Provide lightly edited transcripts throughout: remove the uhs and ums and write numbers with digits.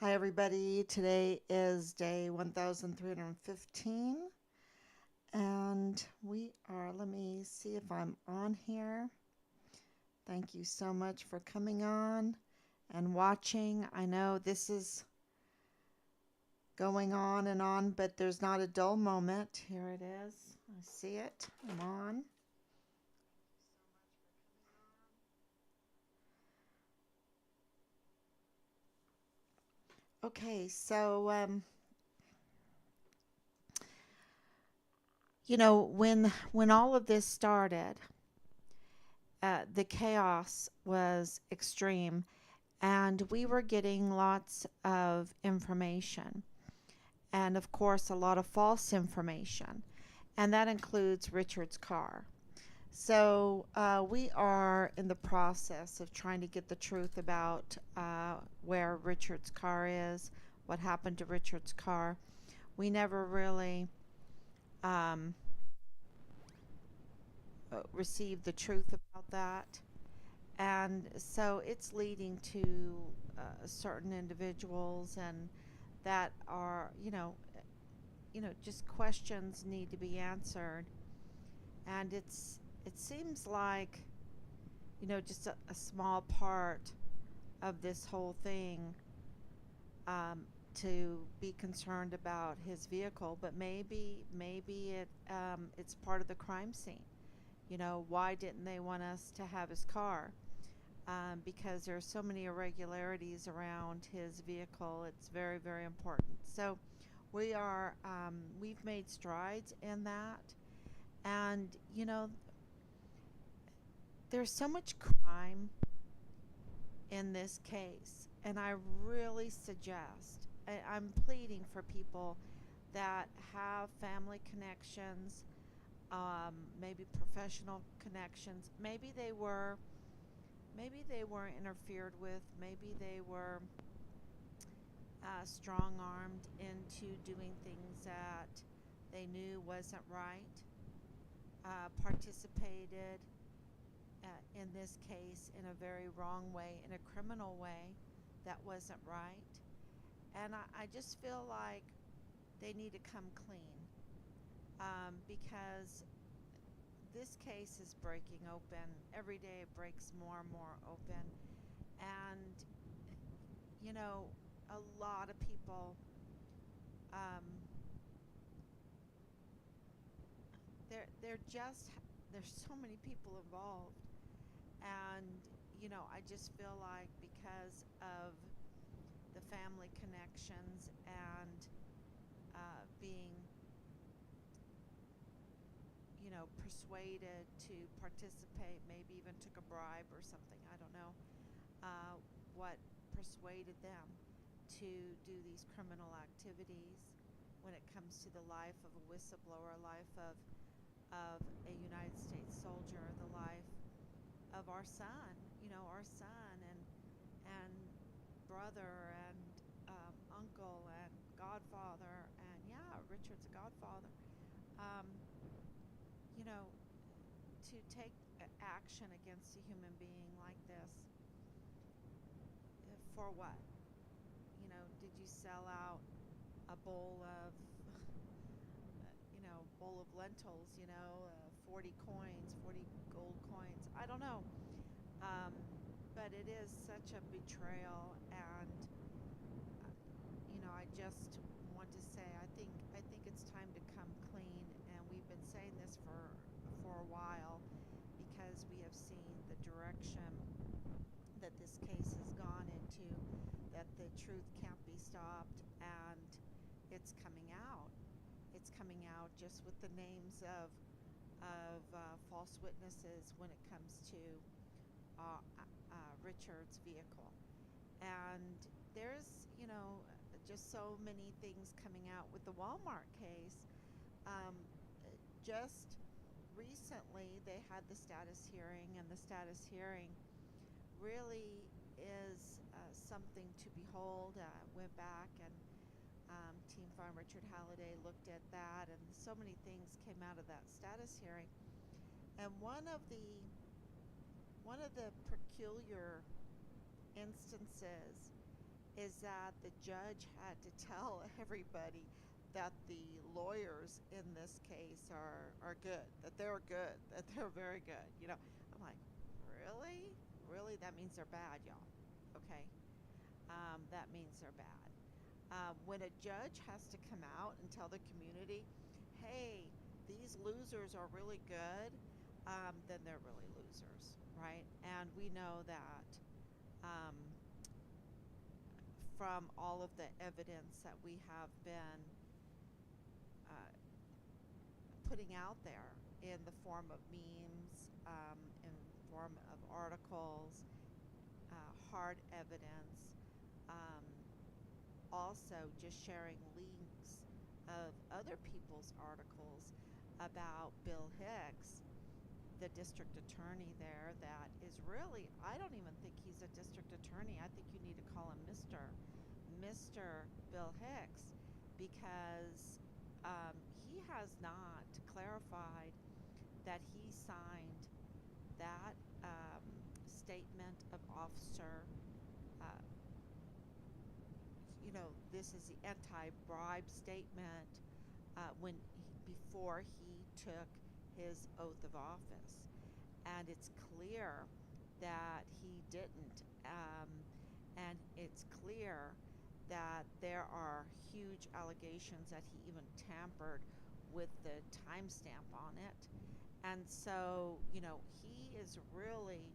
Hi, everybody. Today is day 1315, and let me see if I'm on here. Thank you so much for coming on and watching. I know this is going on, but there's not a dull moment. Here it is. I see it. I'm on. Okay, when all of this started, the chaos was extreme, and we were getting lots of information, and of course a lot of false information, and that includes Richard's car. So we are in the process of trying to get the truth about where Richard's car is, what happened to Richard's car. We never really um, received the truth about that, and so it's leading to certain individuals and that are just questions need to be answered, and it seems like just a small part of this whole thing, um, to be concerned about his vehicle, but maybe it's part of the crime scene. Why didn't they want us to have his car? Because there are so many irregularities around his vehicle. It's very, very important. So we've made strides in that. And, there's so much crime in this case. And I really suggest, I'm pleading for people that have family connections, maybe professional connections. Maybe they were interfered with. Maybe they were strong armed into doing things that they knew wasn't right, participated in this case in a very wrong way, in a criminal way that wasn't right. And I just feel like they need to come clean, because this case is breaking open. Every day it breaks more and more open. And, you know, a lot of people, um, they're just, there's so many people involved. And, I just feel like because of the family connections and being, persuaded to participate, maybe even took a bribe or something, I don't know, uh, what persuaded them to do these criminal activities when it comes to the life of a whistleblower, life of a United States soldier, the life of our son and brother and uncle and godfather, and yeah, Richard's a godfather. Um, you know, to take action against a human being like this, for what? Did you sell out a bowl of lentils, 40 coins, 40 gold coins? I don't know. Um, but it is such a betrayal, and I just want to say I think it's time to come clean, and we've been saying this for a while because we have seen the direction that this case has gone into, that the truth can't be stopped, and it's coming out. It's coming out just with the names of false witnesses when it comes to Richard's vehicle. And there's, just so many things coming out with the Walmart case. Um, just recently, they had the status hearing, and the status hearing really is something to behold. Went back and Team Farm Richard Halliday looked at that, and so many things came out of that status hearing. And one of the peculiar instances is that the judge had to tell everybody that the lawyers in this case are good, that they're very good. I'm like, really? Really? That means they're bad, y'all. Okay? That means they're bad. When a judge has to come out and tell the community, hey, these losers are really good, then they're really losers, right? And we know that um, from all of the evidence that we have been uh, putting out there in the form of memes, in form of articles, hard evidence, um, also just sharing links of other people's articles about Bill Hicks, the district attorney there, that is really, I don't even think he's a district attorney. I think you need to call him Mr. Bill Hicks, because he has not clarified that he signed that statement of officer. Uh, this is the anti-bribe statement before he took his oath of office, and it's clear that he didn't, and it's clear that there are huge allegations that he even tampered with the timestamp on it. And so, he is really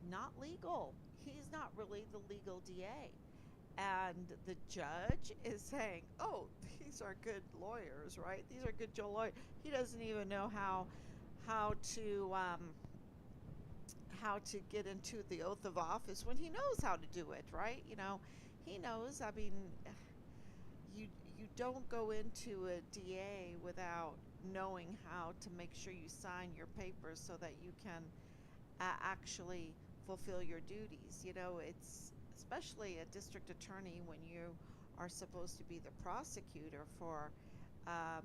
not legal. He's not really the legal DA. And the judge is saying, oh, these are good lawyers, right? These are good lawyers. He doesn't even know how to get into the oath of office when he knows how to do it, right? He knows. I mean, you don't go into a DA without knowing how to make sure you sign your papers so that you can actually fulfill your duties. It's especially a district attorney when you are supposed to be the prosecutor for a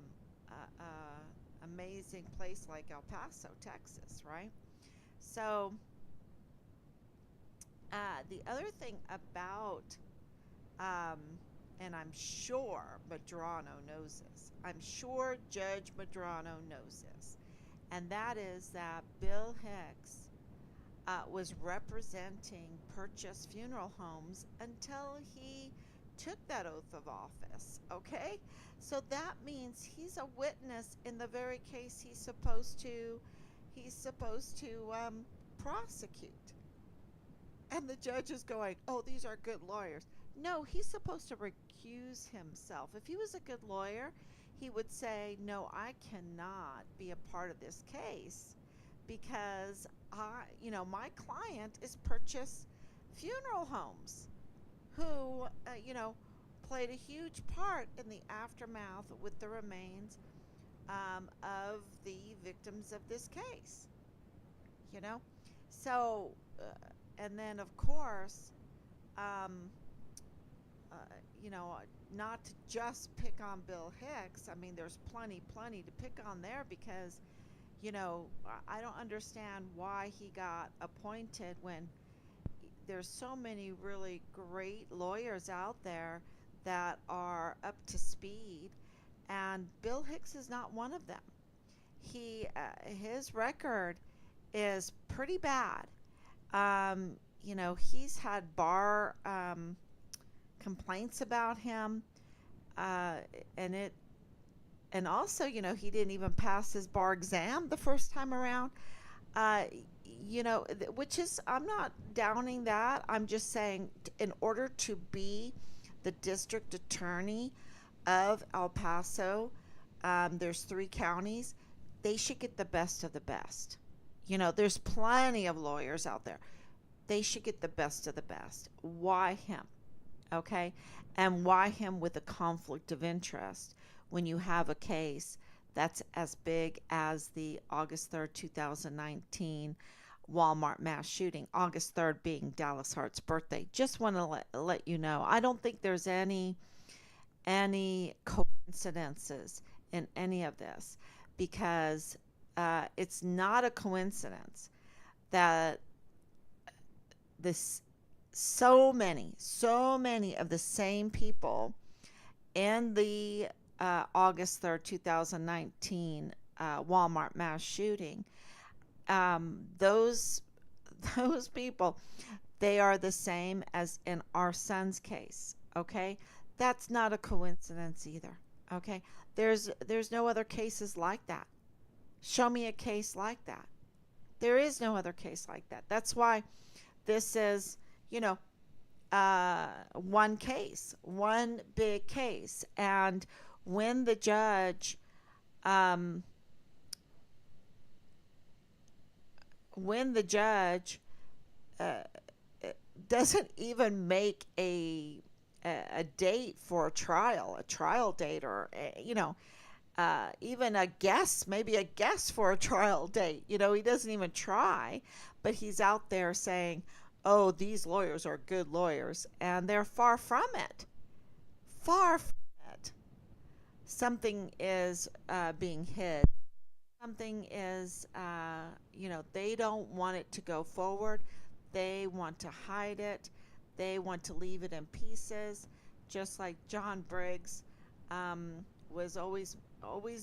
amazing place like El Paso, Texas, right? So the other thing about, and I'm sure Medrano knows this, I'm sure Judge Medrano knows this, and that is that Bill Hicks was representing Purchase Funeral Homes until he took that oath of office, okay? So that means he's a witness in the very case he's supposed to prosecute. And the judge is going, oh, these are good lawyers. No, he's supposed to recuse himself. If he was a good lawyer, he would say, no, I cannot be a part of this case because my client is Purchase Funeral Homes, who, played a huge part in the aftermath with the remains of the victims of this case, So, and then, of course, um, uh, not to just pick on Bill Hicks. I mean, there's plenty to pick on there because, I don't understand why he got appointed when there's so many really great lawyers out there that are up to speed, and Bill Hicks is not one of them. His record is pretty bad. He's had bar complaints about him, uh, and it, and also, he didn't even pass his bar exam the first time around. Uh, which is, I'm not downing that. I'm just saying, in order to be the district attorney of El Paso, there's 3 counties. They should get the best of the best. There's plenty of lawyers out there. They should get the best of the best. Why him? Okay? And why him with a conflict of interest when you have a case that's as big as the August 3rd, 2019 Walmart mass shooting, August 3rd being Dallas Hart's birthday. Just want to let you know. I don't think there's any coincidences in any of this, because it's not a coincidence that this so many of the same people in the August 3rd, 2019 Walmart mass shooting. Those those people, they are the same as in our son's case. Okay, that's not a coincidence either. Okay, there's no other cases like that. Show me a case like that. There is no other case like that. That's why this is, you know, one case, one big case. And when the judge, um, when the judge uh, doesn't even make a date for a trial date, or even a guess, maybe a guess for a trial date. He doesn't even try, but he's out there saying, "Oh, these lawyers are good lawyers," and they're far from it. Far from it. Something is being hid. Something is, they don't want it to go forward. They want to hide it. They want to leave it in pieces, just like John Briggs was always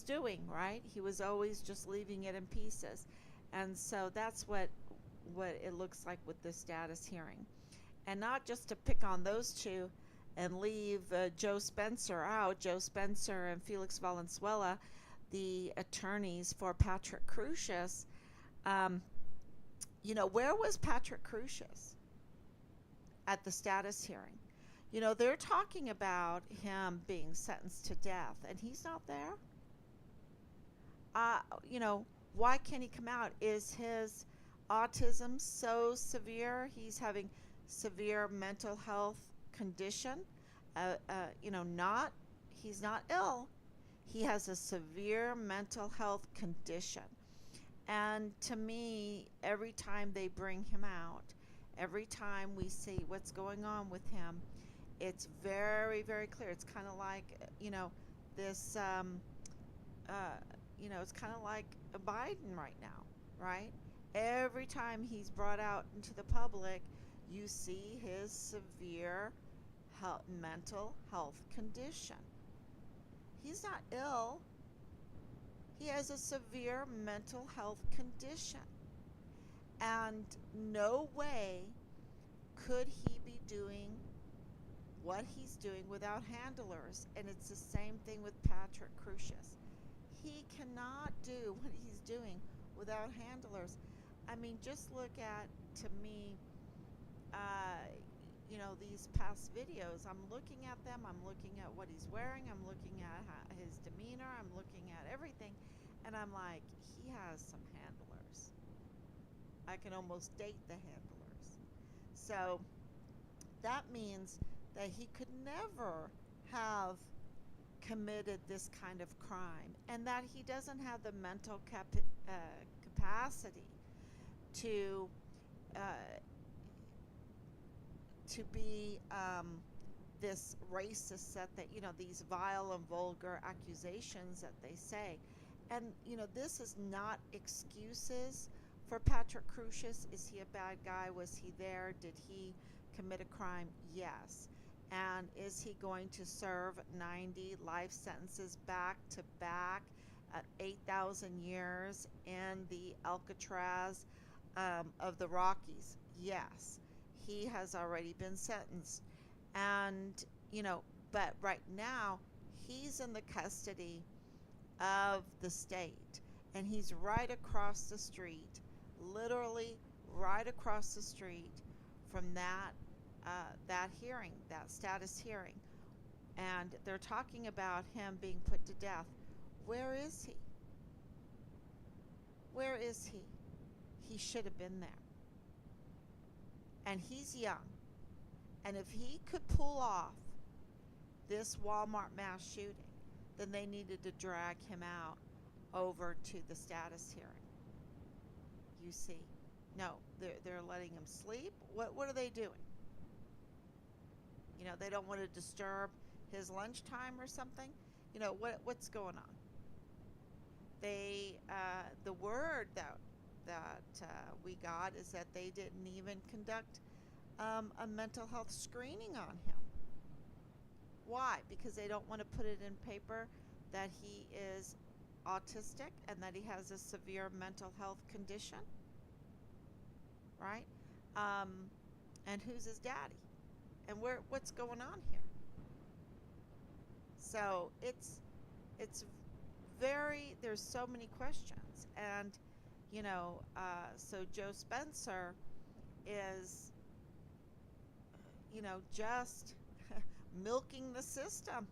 doing, right? He was always just leaving it in pieces. And so that's what it looks like with this status hearing. And not just to pick on those two and leave Joe Spencer out, Joe Spencer and Felix Valenzuela, the attorneys for Patrick Crusius. Um, where was Patrick Crusius at the status hearing? They're talking about him being sentenced to death, and he's not there. Uh, you know, why can't he come out? Is his autism so severe? He's having severe mental health condition. Not he's not ill. He has a severe mental health condition. And to me, every time they bring him out, every time we see what's going on with him, it's very, very clear. It's kind of like, this, it's kind of like Biden right now, right? Every time he's brought out into the public, you see his severe mental health condition. He's not ill. He has a severe mental health condition. And no way could he be doing what he's doing without handlers. And it's the same thing with Patrick Crusius. He cannot do what he's doing without handlers. I mean, just look at, to me, these past videos. I'm looking at them. I'm looking at what he's wearing. I'm looking at his demeanor. I'm looking at everything. And I'm like, he has some handlers. I can almost date the handlers. So that means that he could never have committed this kind of crime, and that he doesn't have the mental capacity to uh, be this racist set, that these vile and vulgar accusations that they say. And this is not excuses for Patrick Crusius. Is he a bad guy? Was he there? Did he commit a crime? Yes. And is he going to serve 90 life sentences back to back at 8,000 years in the Alcatraz of the Rockies? Yes. He has already been sentenced. And, but right now, he's in the custody of the state. And he's right across the street, literally right across the street from that hearing, that status hearing. And they're talking about him being put to death. Where is he? Where is he? He should have been there. And he's young. And if he could pull off this Walmart mass shooting, then they needed to drag him out over to the status hearing. You see. No, they're letting him sleep. What are they doing? They don't want to disturb his lunchtime or something. What's going on? The word that we got is that they didn't even conduct a mental health screening on him. Why? Because they don't want to put it in paper that he is autistic and that he has a severe mental health condition, right? Um, and who's his daddy? And what's going on here? So it's very, there's so many questions. And so Joe Spencer is, just milking the system,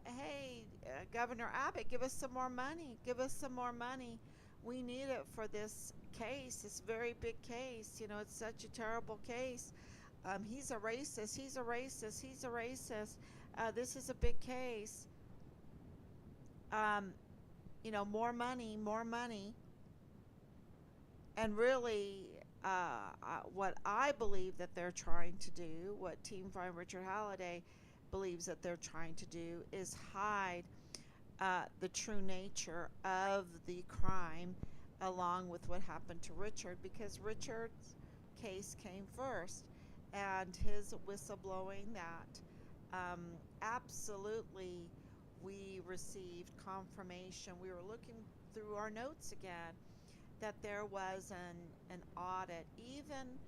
hey, Governor Abbott, give us some more money, we need it for this case, this very big case. It's such a terrible case. He's a racist, this is a big case. More money. And really, what I believe that they're trying to do, what Team Find Richard Halliday believes that they're trying to do, is hide the true nature of the crime along with what happened to Richard, because Richard's case came first, and his whistleblowing that absolutely we received confirmation. We were looking through our notes again that there was an audit. Even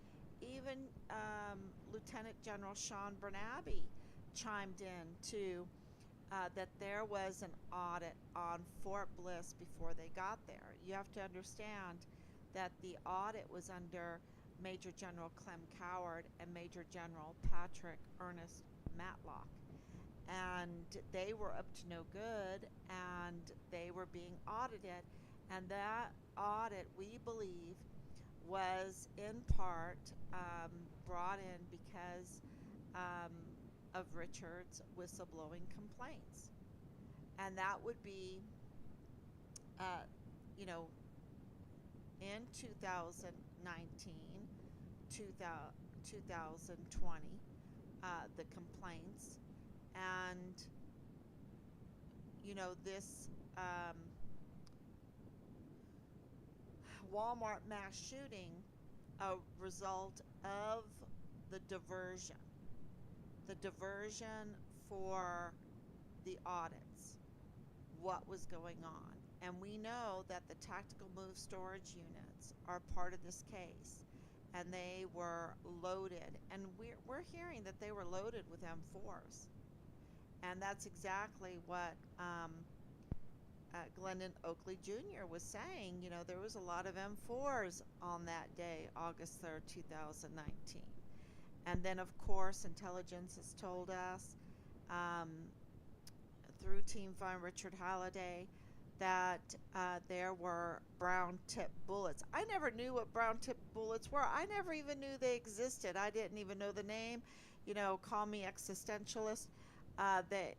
Lieutenant General Sean Bernabe chimed in to that there was an audit on Fort Bliss before they got there. You have to understand that the audit was under Major General Clem Coward and Major General Patrick Ernest Matlock. And they were up to no good, and they were being audited. And that audit, we believe, was in part brought in because of Richard's whistleblowing complaints. And that would be, in 2019, 2020, the complaints. And, this Walmart mass shooting, a result of the diversion for the audits, what was going on. And we know that the tactical move storage units are part of this case, and they were loaded, and we're hearing that they were loaded with M4s. And that's exactly what Glendon Oakley Jr. was saying. There was a lot of M4s on that day, August 3rd, 2019. And then, of course, intelligence has told us through Team Find Richard Halliday that there were brown tip bullets. I never knew what brown tip bullets were. I never even knew they existed. I didn't even know the name. Call me existentialist. They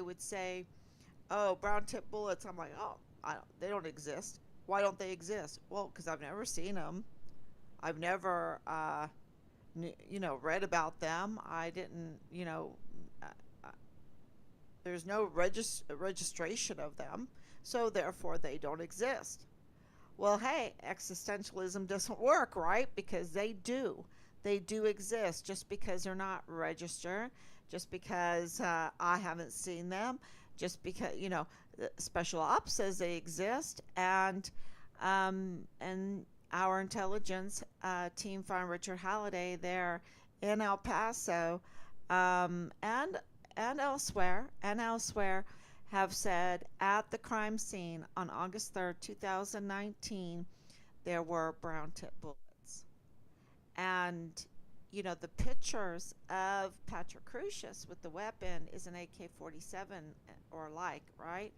would say, oh, brown tip bullets. I'm like, oh, they don't exist. Why don't they exist? Well, because I've never seen them. I've never, read about them. I didn't, there's no registration of them, so therefore they don't exist. Well, hey, existentialism doesn't work, right? Because they do. They do exist. Just because they're not registered, just because I haven't seen them, just because, Special Ops says they exist, and our intelligence team find Richard Halliday there in El Paso, and elsewhere have said at the crime scene on August 3rd, 2019, there were brown tip bullets. And the pictures of Patrick Crucius with the weapon is an AK-47 or like, right?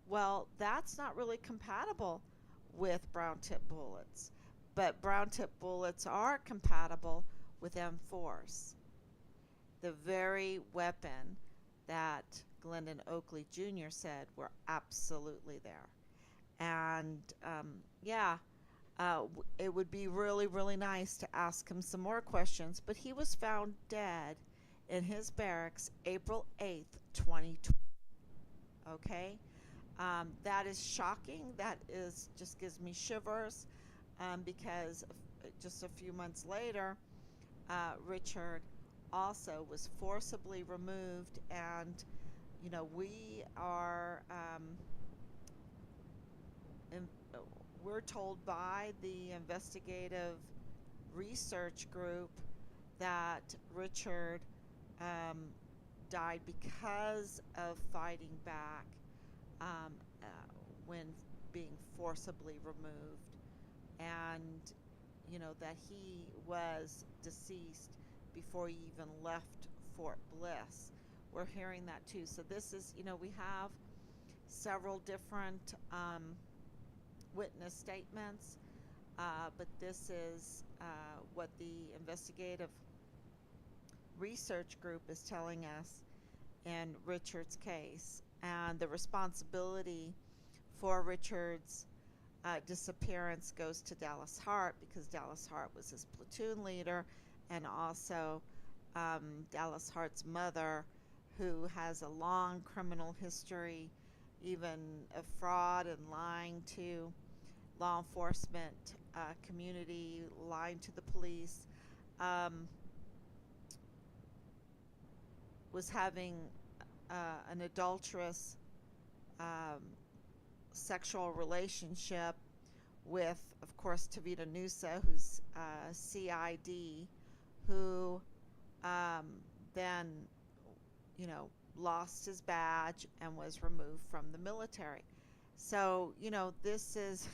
Well, that's not really compatible with brown tip bullets, but brown tip bullets are compatible with M4s, the very weapon that Glendon Oakley Jr. said were absolutely there. And it would be really, really nice to ask him some more questions, but he was found dead in his barracks April 8th, 2020. Okay? That is shocking. That is just gives me shivers. because just a few months later, Richard also was forcibly removed, and we are in, we're told by the investigative research group that Richard um, died because of fighting back um, uh, when being forcibly removed, and that he was deceased before he even left Fort Bliss. We're hearing that too. So this is, we have several different witness statements, but this is what the investigative research group is telling us in Richard's case. And the responsibility for Richard's disappearance goes to Dallas Hart, because Dallas Hart was his platoon leader, and also Dallas Hart's mother, who has a long criminal history, even of fraud and lying to law enforcement community, lying to the police, was having an adulterous um, sexual relationship with, of course, Tavita Nusa, who's CID, who then, lost his badge and was removed from the military. So, this is,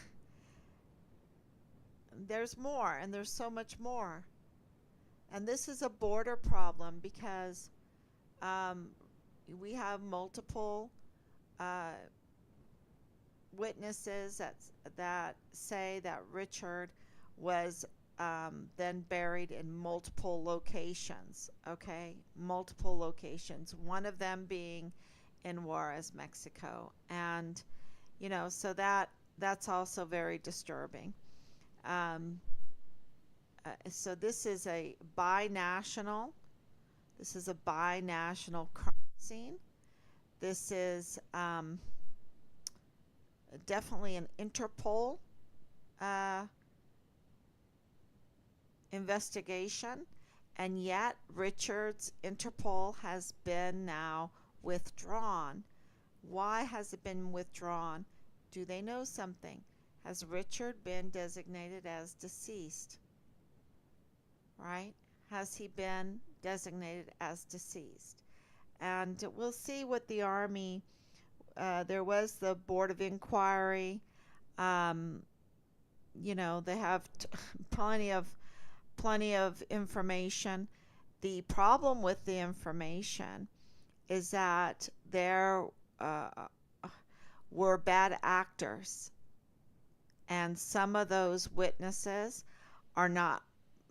there's more, and there's so much more. And this is a border problem because we have multiple witnesses that say that Richard was then buried in multiple locations, okay? Multiple locations, one of them being in Juarez, Mexico. And, so that's also very disturbing. So this is a binational crime scene. This is definitely an Interpol investigation, and yet Richard's Interpol has been now withdrawn. Why has it been withdrawn? Do they know something? Has Richard been designated as deceased? Right? Has he been designated as deceased? And we'll see what the Army, there was the Board of Inquiry. They have plenty of information. The problem with the information is that there were bad actors, and some of those witnesses are not,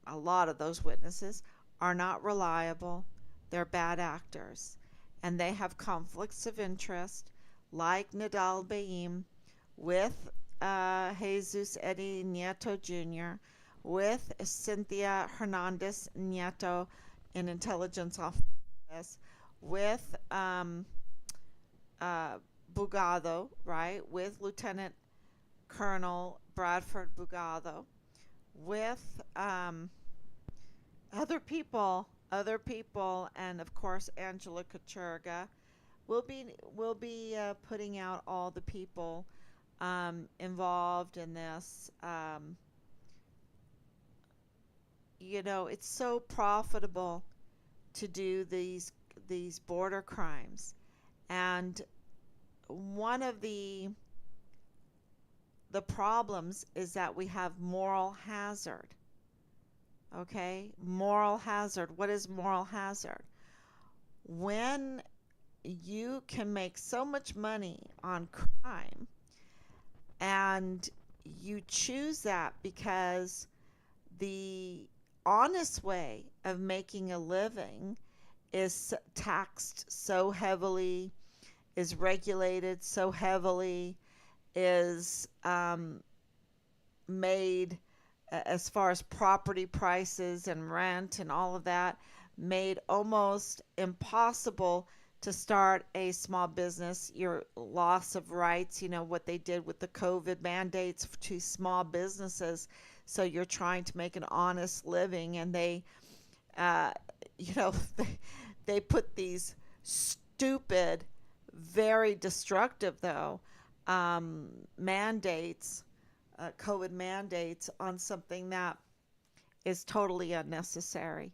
a lot of those witnesses are not reliable. They're bad actors, and they have conflicts of interest, like Nadal Baim with Jesus Eddie Nieto Jr., with Cynthia Hernandez Nieto in intelligence office, with Bugado, right, with Lieutenant Colonel Bradford Bugado, with other people, and of course Angela Kachurga. We'll be putting out all the people involved in this. It's so profitable to do these border crimes, and one of the problems is that we have moral hazard. Okay, moral hazard. What is moral hazard? When you can make so much money on crime, and you choose that because the honest way of making a living is taxed so heavily, is regulated so heavily, is made, as far as property prices and rent and all of that, made almost impossible to start a small business, your loss of rights, what they did with the COVID mandates to small businesses. So you're trying to make an honest living, and uh, you know, they put these stupid, very destructive, though, mandates, COVID mandates on something that is totally unnecessary.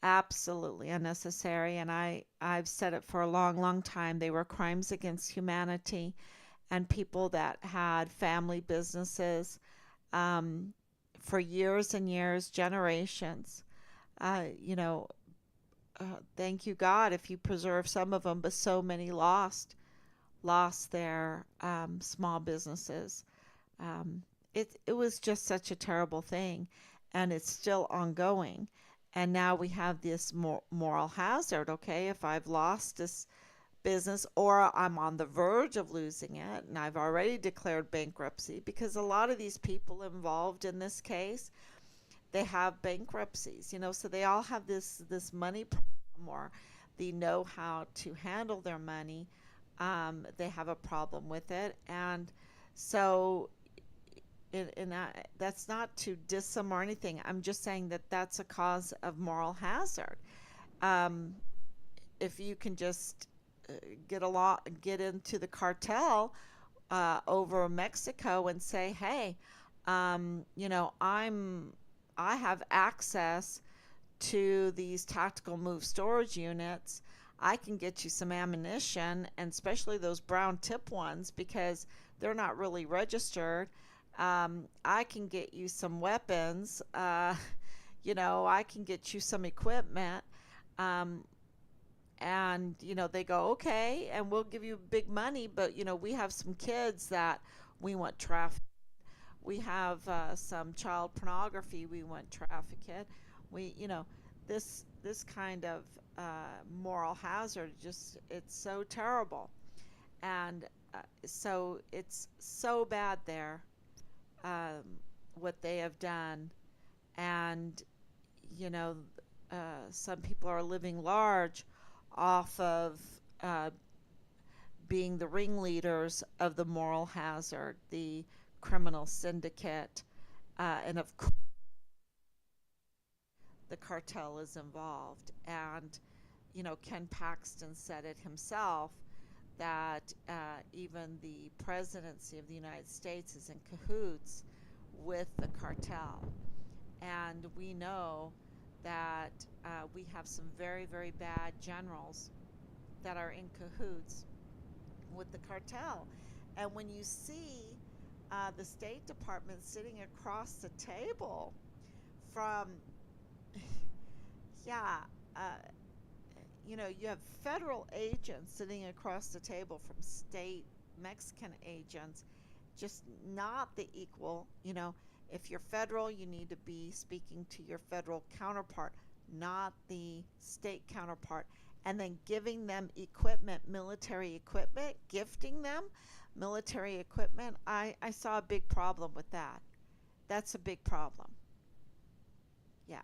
Absolutely unnecessary. And I've said it for a long, long time. They were crimes against humanity, and people that had family businesses um, for years and years, generations. Uh, you know, Thank you God if you preserve some of them, but so many lost their small businesses. It was just such a terrible thing, and it's still ongoing. And now we have this moral hazard. Okay, if I've lost this business, or I'm on the verge of losing it, and I've already declared bankruptcy, because a lot of these people involved in this case, they have bankruptcies, so they all have this money problem, or the know how to handle their money. They have a problem with it, and so that's not to diss them or anything. I'm just saying that that's a cause of moral hazard. Um, if you can just get into the cartel over Mexico and say, hey, I have access to these tactical move storage units. I can get you some ammunition, and especially those brown tip ones, because they're not really registered. I can get you some weapons. I can get you some equipment. Um, and they go, okay, and we'll give you big money, but we have some kids that we want trafficked. We have some child pornography we want trafficked. We this kind of moral hazard, just it's so terrible. And so it's so bad there, um, what they have done. And you know some people are living large off of uh, being the ringleaders of the moral hazard, the criminal syndicate, and of course the cartel is involved. And Ken Paxton said it himself, that even the presidency of the United States is in cahoots with the cartel. And we know that we have some very, very bad generals that are in cahoots with the cartel. And when you see the State Department sitting across the table from, yeah, uh, you have federal agents sitting across the table from state Mexican agents, just not the equal. If you're federal, you need to be speaking to your federal counterpart, not the state counterpart. And then giving them equipment, military equipment, gifting them military equipment. I saw a big problem with that. That's a big problem. Yeah.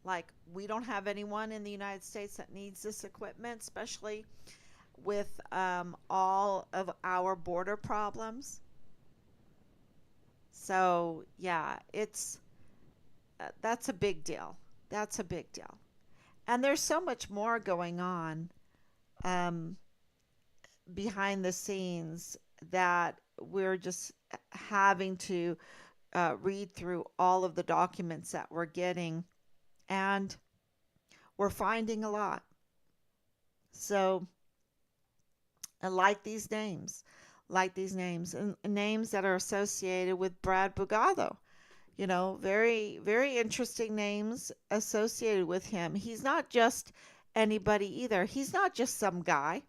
Like, we don't have anyone in the United States that needs this equipment, especially with all of our border problems. So, yeah, it's that's a big deal. That's a big deal. And there's so much more going on um, behind the scenes that we're just having to read through all of the documents that we're getting, and we're finding a lot. So, like these names, and names that are associated with Brad Bugado. Very, very interesting names associated with him. He's not just anybody either. He's not just some guy.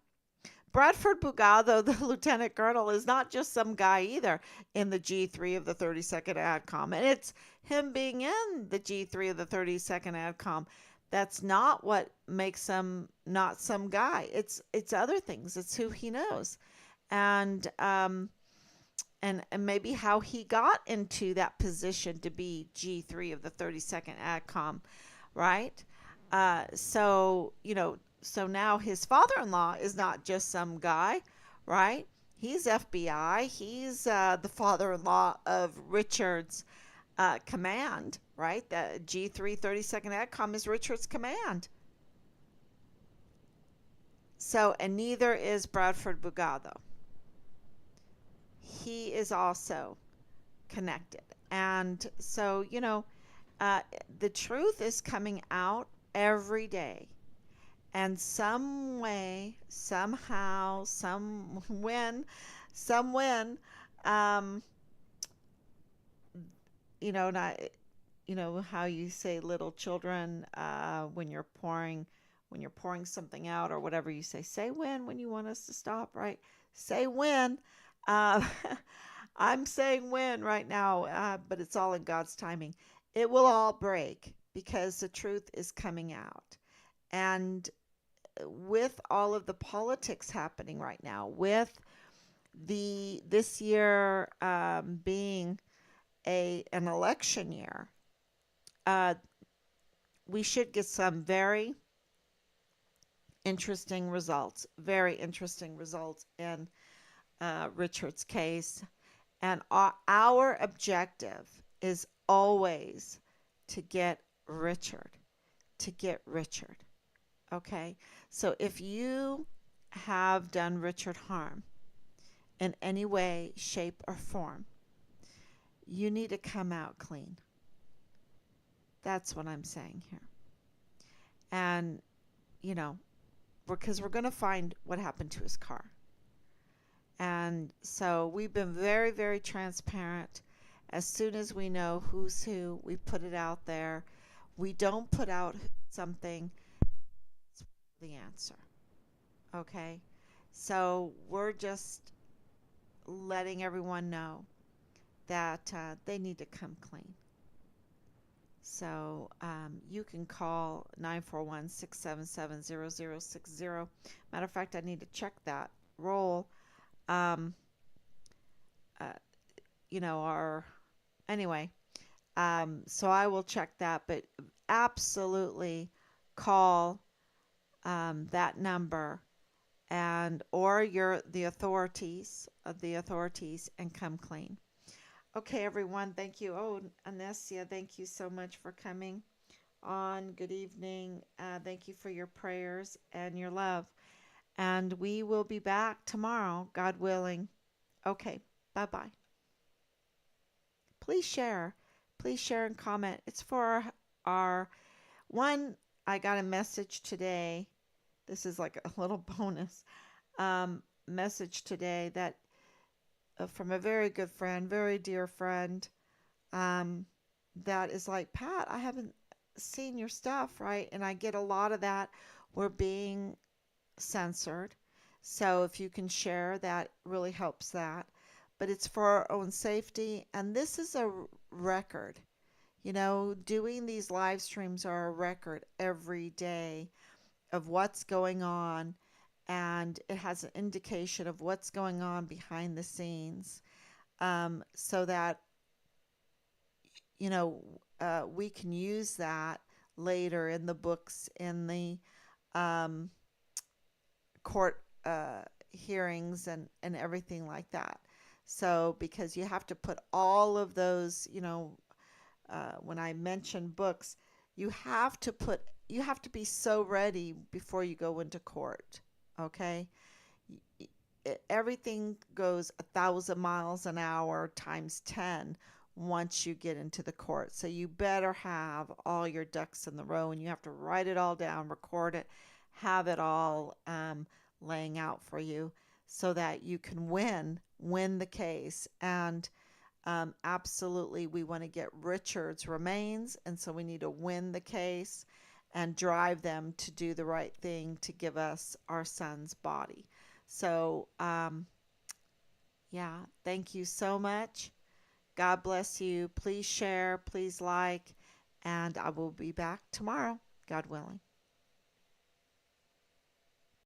Bradford Bugado, the lieutenant colonel, is not just some guy either in the G3 of the 32nd ADCOM. And it's him being in the G3 of the 32nd ADCOM. That's not what makes him not some guy. It's other things. It's who he knows. And and maybe how he got into that position to be G3 of the 32nd ADCOM, right? So, So now his father-in-law is not just some guy, right? He's FBI. He's the father-in-law of Richard's command, right? The G3 32nd AdCom is Richard's command. So, and neither is Bradford Bugado. He is also connected. And so, uh, the truth is coming out every day. And some way, somehow, some when, um, not, how you say little children, when you're pouring something out or whatever you say when you want us to stop, right? Say when. Uh, I'm saying when right now, but it's all in God's timing. It will all break because the truth is coming out. And with all of the politics happening right now, with this year being an election year, uh, we should get some very interesting results in Richard's case. And our objective is always to get Richard, to get Richard. Okay? So if you have done Richard harm in any way, shape, or form, you need to come out clean. That's what I'm saying here. And, because we're going to find what happened to his car. And so we've been very, very transparent. As soon as we know who's who, we put it out there. We don't put out something, it's the answer. Okay? So we're just letting everyone know that they need to come clean. So you can call 941-677-0060. Matter of fact, I need to check that roll. Um, uh, anyway, so I will check that, but absolutely call that number or the authorities and come clean. Okay, everyone, thank you. Oh, Anesia, thank you so much for coming on. Good evening. Thank you for your prayers and your love. And we will be back tomorrow, God willing. Okay, bye-bye. Please share. Please share and comment. It's for our one. I got a message today. This is like a little bonus message today that from a very good friend, very dear friend, that is like, Pat, I haven't seen your stuff, right? And I get a lot of that. We're being censored. So if you can share, that really helps that. But it's for our own safety. And this is a record. Doing these live streams are a record every day of what's going on. And it has an indication of what's going on behind the scenes, so that, we can use that later in the books, in the court hearings and everything like that. So because you have to put all of those, when I mention books, you have to be so ready before you go into court. Okay? Everything goes 1,000 miles an hour times 10 once you get into the court. So you better have all your ducks in the row, and you have to write it all down, record it, have it all laying out for you so that you can win the case. And absolutely, we want to get Richard's remains, and so we need to win the case and drive them to do the right thing to give us our son's body. So, yeah, thank you so much. God bless you. Please share, please like, and I will be back tomorrow, God willing.